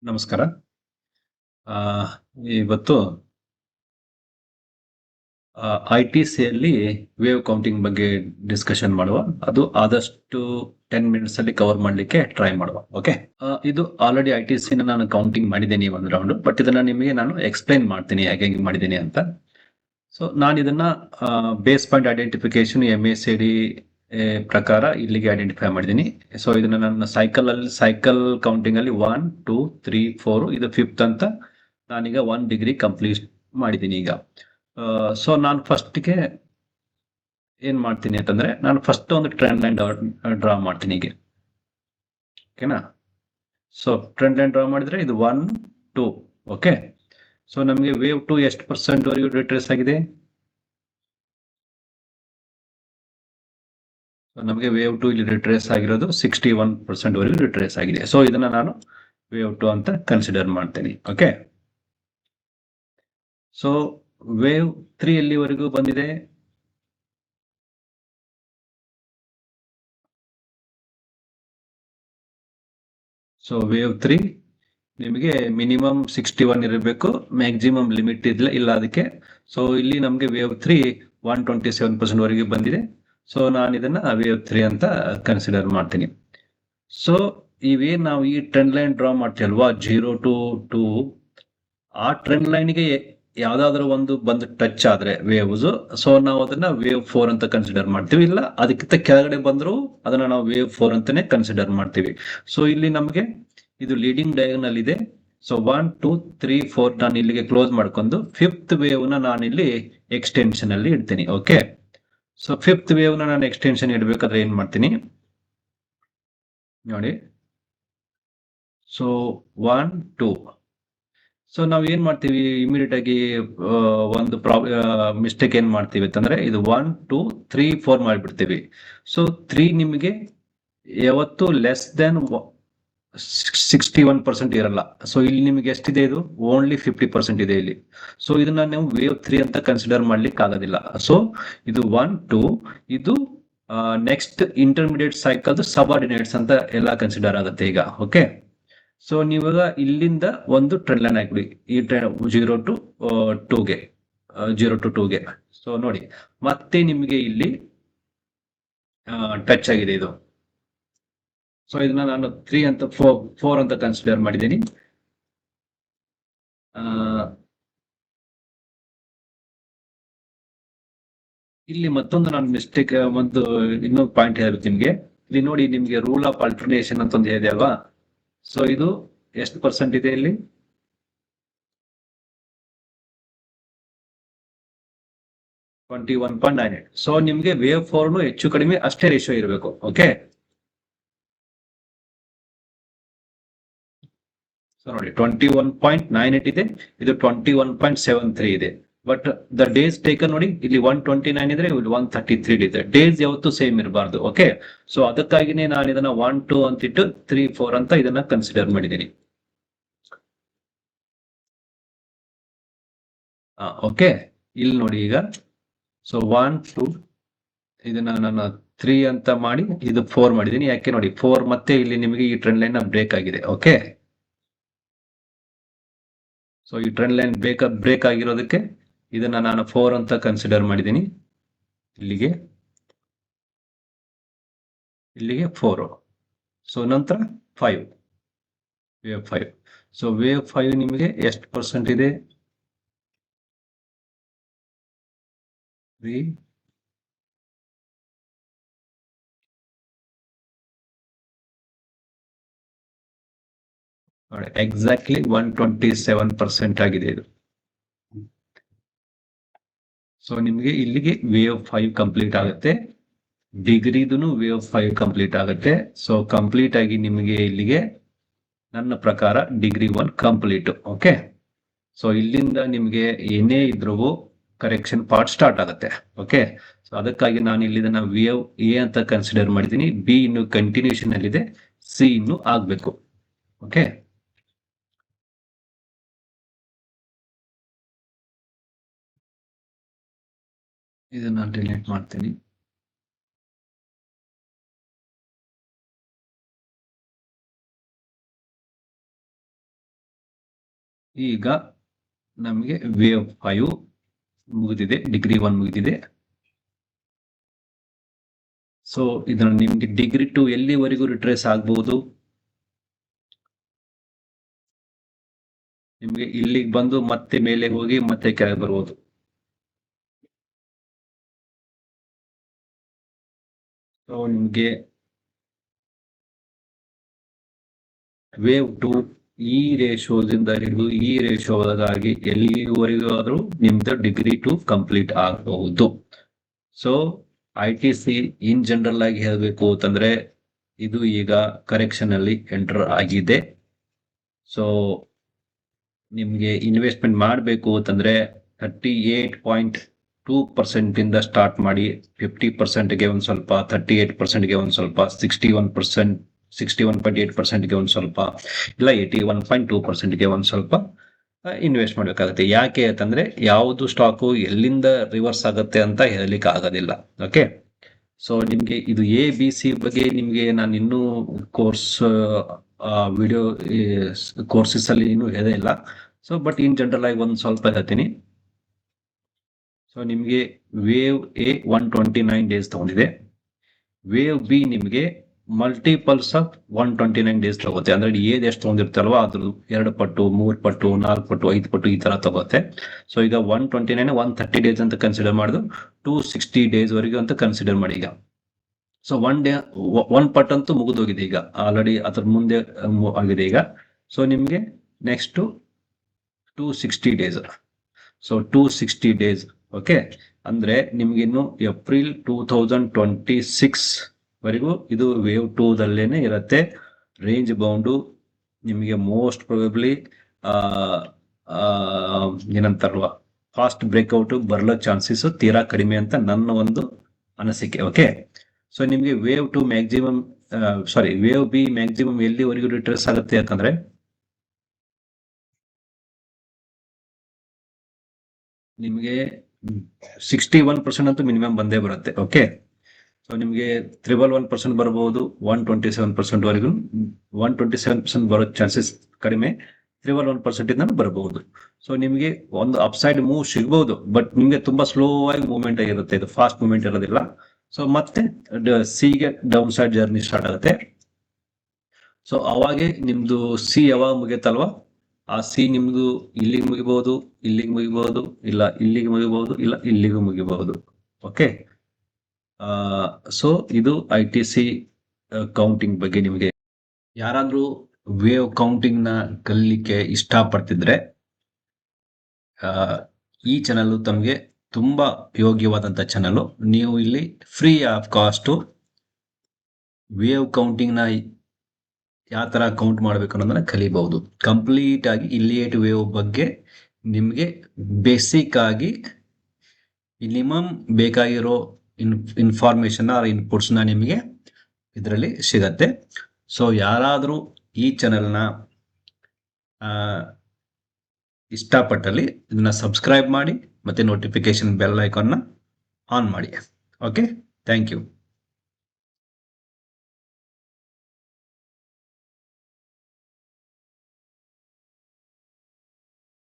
ನಮಸ್ಕಾರ. ಆ, ಇವತ್ತು ಐ.ಟಿ.ಸಿ.ಯಲ್ಲಿ ವೇವ್ ಕೌಂಟಿಂಗ್ ಬಗ್ಗೆ ಡಿಸ್ಕಷನ್ ಮಾಡುವ. ಅದು ಆದಷ್ಟು 10 ಮಿನಿಟ್ಸ್ ಅಲ್ಲಿ ಕವರ್ ಮಾಡಲಿಕ್ಕೆ ಟ್ರೈ ಮಾಡುವ. ಓಕೆ. ಇದು ಆಲ್ರೆಡಿ ಐ.ಟಿ.ಸಿ ನಾನು ಕೌಂಟಿಂಗ್ ಮಾಡಿದ್ದೀನಿ ಒಂದು ರೌಂಡ್, ಬಟ್ ಇದನ್ನ ನಿಮಗೆ ನಾನು ಎಕ್ಸ್ಪ್ಲೈನ್ ಮಾಡ್ತೀನಿ ಹೇಗೆ ಹೇಗೆ ಮಾಡಿದ್ದೀನಿ ಅಂತ. ಸೊ ನಾನು ಇದನ್ನ ಬೇಸ್ ಪಾಯಿಂಟ್ ಐಡೆಂಟಿಫಿಕೇಶನ್ MACD ಪ್ರಕಾರ ಇಲ್ಲಿಗೆ ಐಡೆಂಟಿಫೈ ಮಾಡಿದ್ದೀನಿ. ಸೊ ಇದನ್ನ ನನ್ನ ಸೈಕಲ್ ಕೌಂಟಿಂಗ್ ಅಲ್ಲಿ 1 2 3 4 ಇದು 5th ಅಂತ ನಾನೀಗ 1 ಡಿಗ್ರಿ ಕಂಪ್ಲೀಟ್ ಮಾಡಿದ್ದೀನಿ ಈಗ. ಸೊ ನಾನು ಫಸ್ಟ್ಗೆ ಏನ್ ಮಾಡ್ತೀನಿ ಅಂತಂದ್ರೆ, ನಾನು ಫಸ್ಟ್ ಒಂದು ಟ್ರೆಂಡ್ ಲೈನ್ ಡ್ರಾ ಮಾಡ್ತೀನಿ ಹೀಗೆ. ಓಕೆನಾ? ಸೊ ಟ್ರೆಂಡ್ ಲೈನ್ ಡ್ರಾ ಮಾಡಿದ್ರೆ ಇದು 1 2. ಓಕೆ. ಸೊ ನಮಗೆ ವೇವ್ 2 ಎಷ್ಟು ಪರ್ಸೆಂಟ್ ವರೆಗೂ ರಿಟ್ರೇಸ್ ಆಗಿದೆ? ನಮಗೆ ವೇವ್ 2 ಇಲ್ಲಿ ರಿಟ್ರೇಸ್ ಆಗಿರೋದು 61% ವರೆಗೂ ರಿಟ್ರೇಸ್ ಆಗಿದೆ. ಸೊ ಇದನ್ನ ನಾನು ವೇವ್ 2 ಅಂತ ಕನ್ಸಿಡರ್ ಮಾಡ್ತೇನೆ. ಓಕೆ. ಸೊ ವೇವ್ 3 ಎಲ್ಲಿವರೆಗೂ ಬಂದಿದೆ? ಸೊ ವೇವ್ 3 ನಿಮಗೆ ಮಿನಿಮಮ್ 61 ಇರಬೇಕು, ಮ್ಯಾಕ್ಸಿಮಮ್ ಲಿಮಿಟ್ ಇಲ್ಲ ಅದಕ್ಕೆ. ಸೊ ಇಲ್ಲಿ ನಮಗೆ ವೇವ್ 3 127% ವರೆಗೆ ಬಂದಿದೆ. ಸೊ ನಾನು ಇದನ್ನ ವೇವ್ 3 ಅಂತ ಕನ್ಸಿಡರ್ ಮಾಡ್ತೀನಿ. ಸೊ ಇವೇನ್ ನಾವು ಈ ಟ್ರೆಂಡ್ ಲೈನ್ ಡ್ರಾ ಮಾಡ್ತೀವಿ ಅಲ್ವಾ, 0 to 2, ಆ ಟ್ರೆಂಡ್ ಲೈನ್ಗೆ ಯಾವ್ದಾದ್ರು ಒಂದು ಬಂದು ಟಚ್ ಆದ್ರೆ ವೇವ್ಸ್, ಸೊ ನಾವು ಅದನ್ನ ವೇವ್ 4 ಅಂತ ಕನ್ಸಿಡರ್ ಮಾಡ್ತೀವಿ. ಇಲ್ಲ ಅದಕ್ಕಿಂತ ಕೆಳಗಡೆ ಬಂದ್ರು ಅದನ್ನ ನಾವು ವೇವ್ 4 ಅಂತಾನೆ ಕನ್ಸಿಡರ್ ಮಾಡ್ತೀವಿ. ಸೊ ಇಲ್ಲಿ ನಮಗೆ ಇದು ಲೀಡಿಂಗ್ ಡಯಾಗನಲ್ ಇದೆ. ಸೊ 1 2 3 4 ನಾನು ಇಲ್ಲಿಗೆ ಕ್ಲೋಸ್ ಮಾಡ್ಕೊಂಡು 5th ವೇವ್ ನ ನಾನು ಇಲ್ಲಿ ಎಕ್ಸ್ಟೆನ್ಷನ್ ಅಲ್ಲಿ ಇಡ್ತೀನಿ. ಓಕೆ. ಸೊ 5th ವೇವ್ ನ ನಾನು ಎಕ್ಸ್ಟೆನ್ಷನ್ ಇಡಬೇಕಾದ್ರೆ ಏನ್ ಮಾಡ್ತೀನಿ ನೋಡಿ. ಸೊ 1 2. ಸೊ ನಾವ್ ಏನ್ ಮಾಡ್ತೀವಿ ಇಮಿಡಿಯೇಟ್ ಆಗಿ ಒಂದು ಮಿಸ್ಟೇಕ್ ಏನ್ ಮಾಡ್ತೀವಿ ಅಂತಂದ್ರೆ, ಇದು 1 2 3 4 ಮಾಡಿಬಿಡ್ತೀವಿ. ಸೊ 3 ನಿಮಗೆ ಯಾವತ್ತು ಲೆಸ್ ದೆನ್ 61% ಇರಲ್ಲ. ಸೊ ಇಲ್ಲಿ ನಿಮಗೆ ಎಷ್ಟಿದೆ? ಇದು ಓನ್ಲಿ 50% ಇದೆ ಇಲ್ಲಿ. ಸೊ ಇದನ್ನ ನೀವು ವೇವ್ 3 ಅಂತ ಕನ್ಸಿಡರ್ ಮಾಡ್ಲಿಕ್ಕೆ ಆಗೋದಿಲ್ಲ. ಸೊ ಇದು 1 2, ಇದು ನೆಕ್ಸ್ಟ್ ಇಂಟರ್ಮೀಡಿಯೇಟ್ ಸೈಕಲ್ ಸಬಾರ್ಡಿನೇಟ್ಸ್ ಅಂತ ಎಲ್ಲ ಕನ್ಸಿಡರ್ ಆಗುತ್ತೆ ಈಗ. ಓಕೆ. ಸೊ ನೀವಾಗ ಇಲ್ಲಿಂದ ಒಂದು ಟ್ರೆಂಡ್ ಲೈನ್ ಹಾಕ್ಬಿಡಿ ಈ 0 to 2ಗೆ, 0 to 2ಗೆ. ಸೊ ನೋಡಿ, ಮತ್ತೆ ನಿಮಗೆ ಇಲ್ಲಿ ಟಚ್ ಆಗಿದೆ ಇದು. ಸೊ ಇದನ್ನ ನಾನು 3 ಅಂತ 4 ಅಂತ ಕನ್ಸಿಡರ್ ಮಾಡಿದ್ದೀನಿ. ಇಲ್ಲಿ ಮತ್ತೊಂದು ನಾನು ಮಿಸ್ಟೇಕ್, ಒಂದು ಇನ್ನೊಂದು ಪಾಯಿಂಟ್ ಹೇಳ್ಬೇಕು ನಿಮ್ಗೆ. ಇಲ್ಲಿ ನೋಡಿ, ನಿಮ್ಗೆ ರೂಲ್ ಆಫ್ ಆಲ್ಟರ್ನೇಷನ್ ಅಂತ ಒಂದು ಇದೆ ಅಲ್ವಾ. ಸೊ ಇದು ಎಷ್ಟು ಪರ್ಸೆಂಟ್ ಇದೆ ಇಲ್ಲಿ? 21.98. ಸೊ ನಿಮ್ಗೆ ವೇವ್ 4 ಹೆಚ್ಚು ಕಡಿಮೆ ಅಷ್ಟೇ ರೇಷಿಯೋ ಇರಬೇಕು. ಓಕೆ. ಸೊ ನೋಡಿ, 21.98 ಇದೆ, ಇದು 21.73 ಇದೆ. ಬಟ್ ದ ಡೇಸ್ ಟೇಕನ್ ನೋಡಿ, ಇಲ್ಲಿ 129 ಇದ್ರೆ ಇಲ್ಲಿ 133 ಇದೆ. ಡೇಸ್ ಯಾವತ್ತು ಸೇಮ್ ಇರಬಾರ್ದು. ಓಕೆ. ಸೊ ಅದಕ್ಕಾಗಿನೇ ನಾನು ಇದನ್ನ 1 2 ಅಂತಿಟ್ಟು 3 4 ಅಂತ ಇದನ್ನ ಕನ್ಸಿಡರ್ ಮಾಡಿದ್ದೀನಿ. ಓಕೆ. ಇಲ್ಲಿ ನೋಡಿ ಈಗ, ಸೊ 1 2 ಇದನ್ನ ನಾನು 3 ಅಂತ ಮಾಡಿ ಇದು 4 ಮಾಡಿದ್ದೀನಿ. ಯಾಕೆ ನೋಡಿ, 4 ಮತ್ತೆ ಇಲ್ಲಿ ನಿಮಗೆ ಈ ಟ್ರೆಂಡ್ ಲೈನ್ ಬ್ರೇಕ್ ಆಗಿದೆ. ಓಕೆ. ಸೊ ಈ ಟ್ರೆಂಡ್ ಲೈನ್ ಬ್ರೇಕ್ ಆಗಿರೋದಕ್ಕೆ ಇದನ್ನ ನಾನು 4 ಅಂತ ಕನ್ಸಿಡರ್ ಮಾಡಿದ್ದೀನಿ. ಇಲ್ಲಿಗೆ 4. ಸೊ ನಂತರ 5, ವೇವ್ 5. ಸೊ ವೇವ್ 5 ನಿಮಗೆ ಎಷ್ಟು ಪರ್ಸೆಂಟ್ ಇದೆ? 3 ಎಕ್ಸಾಕ್ಟ್ಲಿ 127% ಆಗಿದೆ ಇದು. ಸೊ ನಿಮಗೆ ಇಲ್ಲಿಗೆ ವೇವ್ 5 ಕಂಪ್ಲೀಟ್ ಆಗುತ್ತೆ. ಡಿಗ್ರಿದೂ ವೇವ್ 5 ಕಂಪ್ಲೀಟ್ ಆಗುತ್ತೆ. ಸೊ ಕಂಪ್ಲೀಟ್ ಆಗಿ ನಿಮಗೆ ಇಲ್ಲಿಗೆ ನನ್ನ ಪ್ರಕಾರ ಡಿಗ್ರಿ 1 ಕಂಪ್ಲೀಟ್. ಓಕೆ. ಸೊ ಇಲ್ಲಿಂದ ನಿಮಗೆ ಏನೇ ಇದ್ರೂ ಕರೆಕ್ಷನ್ ಪಾರ್ಟ್ ಸ್ಟಾರ್ಟ್ ಆಗುತ್ತೆ. ಓಕೆ. ಸೊ ಅದಕ್ಕಾಗಿ ನಾನು ಇಲ್ಲಿ ವೇವ್ ಎ ಅಂತ ಕನ್ಸಿಡರ್ ಮಾಡಿದ್ದೀನಿ. ಬಿ ಇನ್ನು ಕಂಟಿನ್ಯೂಷನ್ ಅಲ್ಲಿದೆ, ಸಿ ಇನ್ನು ಆಗ್ಬೇಕು. ಓಕೆ. ಇದನ್ನ ಡಿಲೀಟ್ ಮಾಡ್ತೀನಿ. ಈಗ ನಮಗೆ ವೇವ್ 5 ಮುಗಿದಿದೆ, ಡಿಗ್ರಿ 1 ಮುಗಿದಿದೆ. ಸೊ ಇದನ್ನು ನಿಮ್ಗೆ ಡಿಗ್ರಿ 2 ಎಲ್ಲಿವರೆಗೂ ರಿಟ್ರೇಸ್ ಆಗ್ಬಹುದು? ನಿಮ್ಗೆ ಇಲ್ಲಿಗೆ ಬಂದು ಮತ್ತೆ ಮೇಲೆ ಹೋಗಿ ಮತ್ತೆ ಕೆಳಗೆ ಬರ್ಬೋದು. ಸೊ ನಿಮ್ಗೆ ವೇವ್ 2 ಈ ರೇಷೋದಿಂದ ಹಿಡಿದು ಈ ರೇಷೋದಾಗಿ ಎಲ್ಲಿವರೆಗೂ ಆದ್ರೂ ನಿಮ್ದು ಡಿಗ್ರಿ 2 ಕಂಪ್ಲೀಟ್ ಆಗಬಹುದು. ಸೊ ITC ಇನ್ ಜನರಲ್ ಆಗಿ ಹೇಳಬೇಕು ಅಂತಂದ್ರೆ ಇದು ಈಗ ಕರೆಕ್ಷನ್ ಅಲ್ಲಿ ಎಂಟರ್ ಆಗಿದೆ. ಸೊ ನಿಮ್ಗೆ ಇನ್ವೆಸ್ಟ್ಮೆಂಟ್ ಮಾಡಬೇಕು ಅಂತಂದ್ರೆ 38.2% ಇಂದ ಸ್ಟಾರ್ಟ್ ಮಾಡಿ 50%ಗೆ ಒಂದ್ ಸ್ವಲ್ಪ, 38%ಗೆ ಒಂದ್ ಸ್ವಲ್ಪ, 61.8%ಗೆ ಒಂದ್ ಸ್ವಲ್ಪ, ಇಲ್ಲ 81.2%ಗೆ ಒಂದ್ ಸ್ವಲ್ಪ ಇನ್ವೆಸ್ಟ್ ಮಾಡ್ಬೇಕಾಗುತ್ತೆ. ಯಾಕೆ ಅಂತಂದ್ರೆ ಯಾವುದು ಸ್ಟಾಕು ಎಲ್ಲಿಂದ ರಿವರ್ಸ್ ಆಗುತ್ತೆ ಅಂತ ಹೇಳಲಿಕ್ಕೆ ಆಗೋದಿಲ್ಲ. ಓಕೆ, ಸೊ ನಿಮ್ಗೆ ಇದು ABC ಬಗ್ಗೆ ನಿಮ್ಗೆ ನಾನು ಇನ್ನೂ ಕೋರ್ಸ್ ವಿಡಿಯೋ ಕೋರ್ಸಸ್ ಅಲ್ಲಿ ಇನ್ನೂ ಹೇಳೇ ಇಲ್ಲ. ಸೊ ಬಟ್ ಇನ್ ಜನರಲ್ ಆಗಿ ಒಂದ್ ಸ್ವಲ್ಪ ಹೇಳ್ತೀನಿ. ಸೊ ನಿಮ್ಗೆ ವೇವ್ A 129 ಡೇಸ್ ತಗೊಂಡಿದೆ. ವೇವ್ B ನಿಮ್ಗೆ ಮಲ್ಟಿಪಲ್ಸ್ ಆಫ್ 129 ಡೇಸ್ ತಗೋತೆ. ಅಂದ್ರೆ ಏದ್ ಎಷ್ಟು ತಗೊಂಡಿರ್ತಲ್ವ ಅದ್ರ 2 ಪಟ್ಟು, 3 ಪಟ್ಟು, 4 ಪಟ್ಟು, 5 ಪಟ್ಟು ಈ ತರ ತಗೋತೆ. ಸೊ ಈಗ 129 130 ಡೇಸ್ ಅಂತ ಕನ್ಸಿಡರ್ ಮಾಡಿದ್ರು, 260 ಡೇಸ್ ವರೆಗೂ ಅಂತ ಕನ್ಸಿಡರ್ ಮಾಡಿ ಈಗ. ಸೊ ಒನ್ ಪಟ್ ಅಂತೂ ಮುಗಿದೋಗಿದೆ ಈಗ, ಆಲ್ರೆಡಿ ಅದ್ರ ಮುಂದೆ ಆಗಿದೆ ಈಗ. ಸೊ ನಿಮ್ಗೆ next 260 days. So 260 days. Okay, ಅಂದ್ರೆ ನಿಮ್ಗೆ ಇನ್ನು ಏಪ್ರಿಲ್ 2026 ವರೆಗೂ ಇದು ವೇವ್ 2 ದಲ್ಲೇನೆ ಇರುತ್ತೆ. ರೇಂಜ್ ಬೌಂಡು ನಿಮಗೆ ಮೋಸ್ಟ್ ಪ್ರೊಬೆಬ್ಲಿ ಏನಂತಾರಲ್ವ, ಫಾಸ್ಟ್ ಬ್ರೇಕ್ಔಟ್ ಬರಲೋ ಚಾನ್ಸಸ್ ತೀರಾ ಕಡಿಮೆ ಅಂತ ನನ್ನ ಒಂದು ಅನಿಸಿಕೆ. ಓಕೆ, ಸೊ ನಿಮ್ಗೆ wave 2 maximum wave B maximum ಎಲ್ಲಿವರೆಗೂ ರಿಟ್ರೇಸ್ ಆಗುತ್ತೆ ಯಾಕಂದ್ರೆ ನಿಮಗೆ 61% ಅಂತೂ ಮಿನಿಮಮ್ ಬಂದೇ ಬರುತ್ತೆ. ಓಕೆ, ಸೊ ನಿಮಗೆ 111% ಬರಬಹುದು, 127% ವರೆಗೂ, 127% ಬರೋ ಚಾನ್ಸಸ್ ಕಡಿಮೆ, 111% ಇಂದ ಬರಬಹುದು. ಸೊ ನಿಮಗೆ ಒಂದು ಅಪ್ಸೈಡ್ ಮೂವ್ ಸಿಗಬಹುದು, ಬಟ್ ನಿಮಗೆ ತುಂಬಾ ಸ್ಲೋ ಆಗಿ ಮೂವ್ಮೆಂಟ್ ಆಗಿರುತ್ತೆ, ಇದು ಫಾಸ್ಟ್ ಮೂವ್ಮೆಂಟ್ ಇರೋದಿಲ್ಲ. ಸೊ ಮತ್ತೆ ಸಿಗೆ ಡೌನ್ ಸೈಡ್ ಜರ್ನಿ ಸ್ಟಾರ್ಟ್ ಆಗುತ್ತೆ. ಸೊ ಅವಾಗೆ ನಿಮ್ದು ಸಿ ಯಾವಾಗ ಮುಗಿಯತ್ತಲ್ವಾ, ಆ ಸಿ ನಿಮ್ದು ಇಲ್ಲಿಗೆ ಮುಗಿಬಹುದು, ಇಲ್ಲಿಗೆ ಮುಗಿಬಹುದು, ಇಲ್ಲ ಇಲ್ಲಿಗೆ ಮುಗಿಬಹುದು, ಇಲ್ಲ ಇಲ್ಲಿಗೂ ಮುಗಿಬಹುದು. ಓಕೆ, ಸೊ ಇದು ITC ಕೌಂಟಿಂಗ್ ಬಗ್ಗೆ. ನಿಮಗೆ ಯಾರಾದ್ರೂ ವೇವ್ ಕೌಂಟಿಂಗ್ ನ ಕಲಿಲಿಕ್ಕೆ ಇಷ್ಟಪಡ್ತಿದ್ರೆ ಈ ಚಾನಲ್ ತಮಗೆ ತುಂಬಾ ಯೋಗ್ಯವಾದಂತ ಚಾನಲ್. ನೀವು ಇಲ್ಲಿ free of cost wave counting ನ ಯಾವ ತರ ಕೌಂಟ್ ಮಾಡ್ಬೇಕು ಅನ್ನೋದನ್ನ ಕಲಿಬಹುದು. ಕಂಪ್ಲೀಟ್ ಆಗಿ ಇಲಿಯೇಟ್ ವೇವ್ ಬಗ್ಗೆ ನಿಮ್ಗೆ ಬೇಸಿಕ್ ಆಗಿ ಮಿನಿಮಮ್ ಬೇಕಾಗಿರೋ ಇನ್ಫಾರ್ಮೇಶನ್ ಆರ್ ಇನ್ಪುಟ್ಸ್ ನ ನಿಮಗೆ ಇದರಲ್ಲಿ ಸಿಗತ್ತೆ. ಸೊ ಯಾರಾದ್ರೂ ಈ ಚಾನೆಲ್ನ ಇಷ್ಟಪಟ್ಟಲ್ಲಿ ಇದನ್ನ ಸಬ್ಸ್ಕ್ರೈಬ್ ಮಾಡಿ ಮತ್ತೆ ನೋಟಿಫಿಕೇಶನ್ ಬೆಲ್ ಐಕಾನ್ನ ಆನ್ ಮಾಡಿ. Okay, thank you.